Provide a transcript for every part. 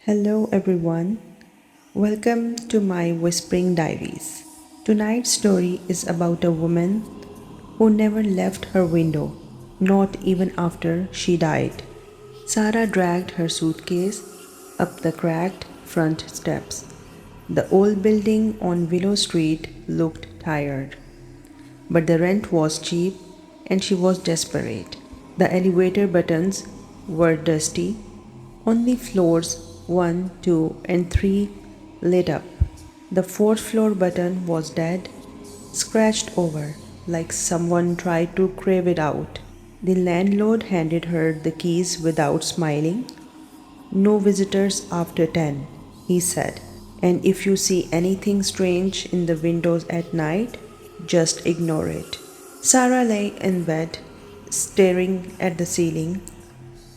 Hello everyone, welcome to my Whispering Diaries. Tonight's story is about a woman who never left her window, not even after she died. Sarah dragged her suitcase up the cracked front steps. The old building on Willow Street looked tired, but the rent was cheap and she was desperate. The elevator buttons were dusty, only floors 1, 2, and 3 lit up. The fourth floor button was dead, scratched over, like someone tried to crave it out. The landlord handed her the keys without smiling. No visitors after 10, he said. And if you see anything strange in the windows at night, just ignore it. Sarah lay in bed, staring at the ceiling.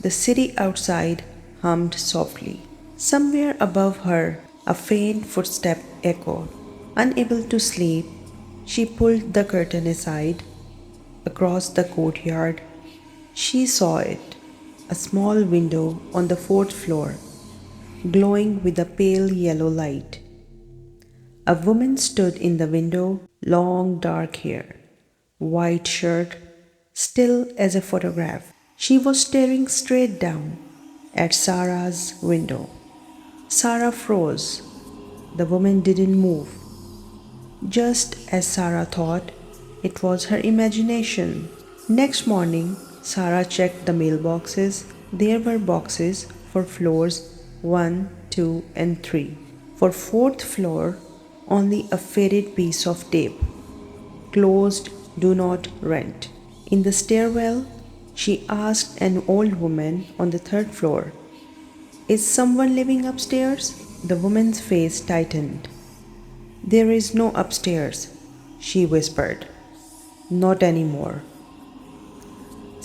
The city outside hummed softly. Somewhere above her, a faint footstep echoed. Unable to sleep, she pulled the curtain aside. Across the courtyard, she saw it, a small window on the fourth floor, glowing with a pale yellow light. A woman stood in the window, long dark hair, white shirt, still as a photograph. She was staring straight down at Sarah's window. Sarah froze. The woman didn't move. Just as Sarah thought, it was her imagination. Next morning, Sarah checked the mailboxes. There were boxes for floors 1, 2, and 3. For fourth floor, only a faded piece of tape. Closed, do not rent. In the stairwell, she asked an old woman on the third floor, "Is someone living upstairs?" The woman's face tightened. "There is no upstairs," she whispered. "Not anymore."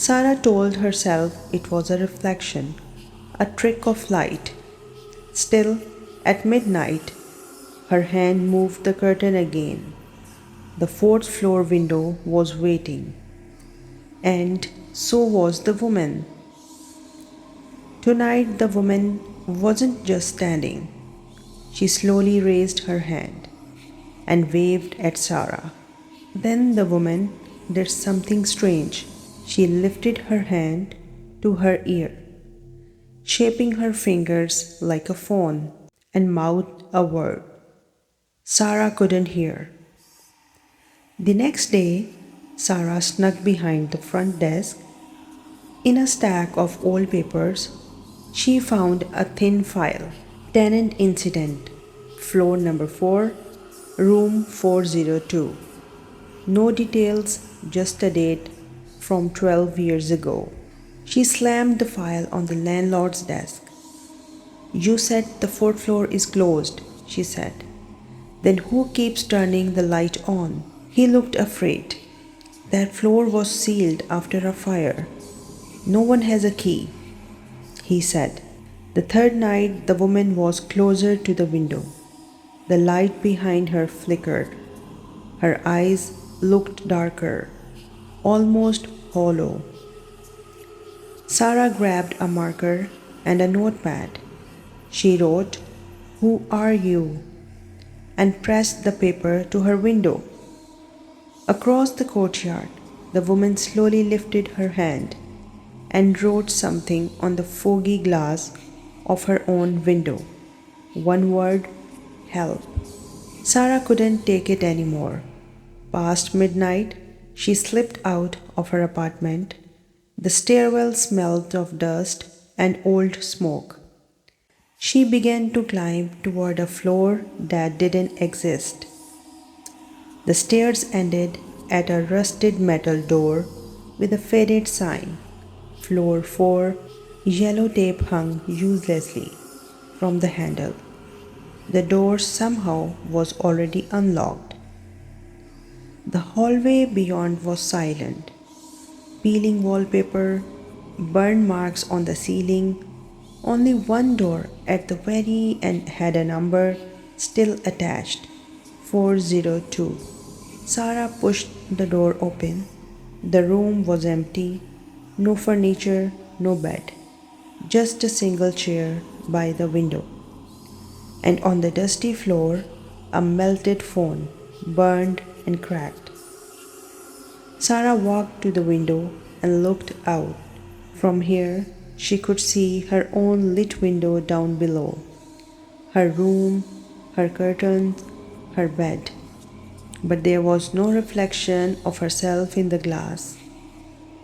Sarah told herself it was a reflection, a trick of light. Still, at midnight, her hand moved the curtain again. The fourth floor window was waiting. And so was the woman. Tonight, the woman wasn't just standing. She slowly raised her hand and waved at Sarah. Then the woman did something strange. She lifted her hand to her ear, shaping her fingers like a phone, and mouthed a word. Sarah couldn't hear. The next day, Sarah snuck behind the front desk. In a stack of old papers, she found a thin file. Tenant incident, floor number 4, room 402. No details, just a date from 12 years ago. She slammed the file on the landlord's desk. "You said the fourth floor is closed," she said. "Then who keeps turning the light on?" He looked afraid. "That floor was sealed after a fire. No one has a key," he said. The third night, the woman was closer to the window. The light behind her flickered. Her eyes looked darker, almost hollow. Sarah grabbed a marker and a notepad. She wrote, "Who are you?" and pressed the paper to her window. Across the courtyard, the woman slowly lifted her hand and wrote something on the foggy glass of her own window. One word, "help." Sarah couldn't take it anymore. Past midnight, she slipped out of her apartment. The stairwell smelled of dust and old smoke. She began to climb toward a floor that didn't exist. The stairs ended at a rusted metal door with a faded sign. Floor 4, yellow tape hung uselessly from the handle. The door somehow was already unlocked. The hallway beyond was silent. Peeling wallpaper, burn marks on the ceiling. Only one door at the very end had a number still attached, 402. Sarah pushed the door open. The room was empty. No furniture, no bed. Just a single chair, by the window, and on the dusty floor, a melted phone, burned and cracked. Sarah walked to the window and looked out. From here, she could see her own lit window down below, her room, her curtains, her bed. But there was no reflection of herself in the glass,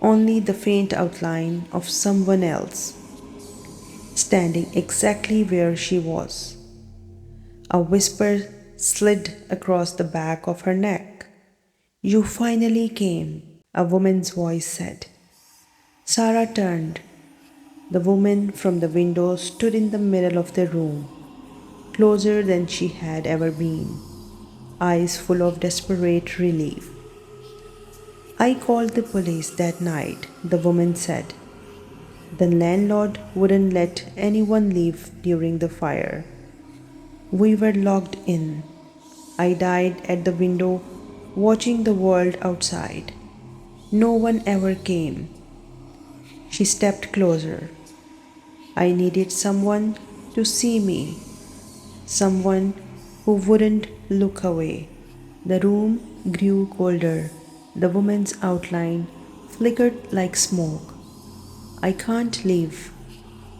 only the faint outline of someone else, standing exactly where she was. A whisper slid across the back of her neck. "You finally came," a woman's voice said. Sarah turned. The woman from the window stood in the middle of the room, closer than she had ever been, eyes full of desperate relief. "I called the police that night," the woman said. "The landlord wouldn't let anyone leave during the fire. We were locked in. I died at the window, watching the world outside. No one ever came." She stepped closer. "I needed someone to see me, someone who wouldn't look away." The room grew colder. The woman's outline flickered like smoke. "I can't leave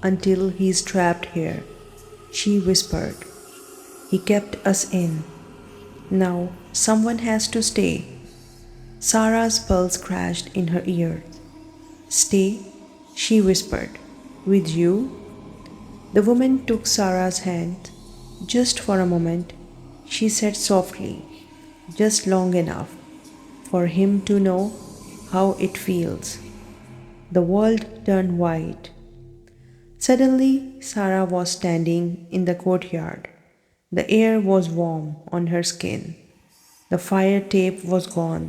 until he's trapped here," she whispered. "He kept us in. Now someone has to stay." Sarah's pulse crashed in her ears. "Stay?" she whispered. "With you?" The woman took Sarah's hand. "Just for a moment," she said softly, "just long enough for him to know how it feels." The world turned white. Suddenly, Sarah was standing in the courtyard. The air was warm on her skin. The fire tape was gone.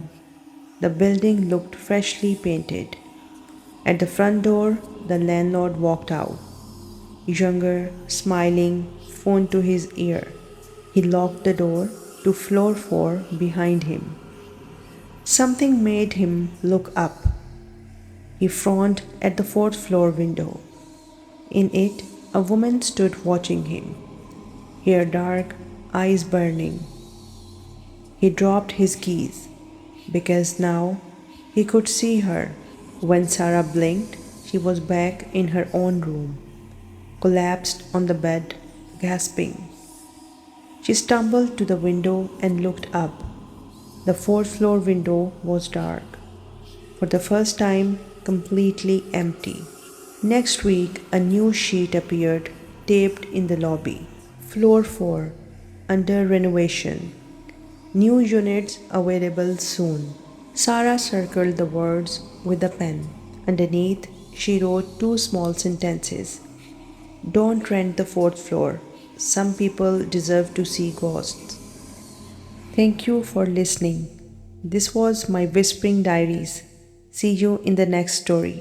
The building looked freshly painted. At the front door, the landlord walked out, younger, smiling, phone to his ear. He locked the door to floor 4 behind him. Something made him look up. He frowned at the fourth floor window. In it, a woman stood watching him, hair dark, eyes burning. He dropped his keys because now he could see her. When Sarah blinked, she was back in her own room, collapsed on the bed, gasping. She stumbled to the window and looked up. The fourth floor window was dark, for the first time completely empty. Next week, a new sheet appeared, taped in the lobby. "Floor 4, under renovation. New units available soon." Sarah circled the words with a pen. Underneath, she wrote 2 small sentences. "Don't rent the fourth floor. Some people deserve to see ghosts." Thank you for listening. This was my Whispering Diaries. See you in the next story.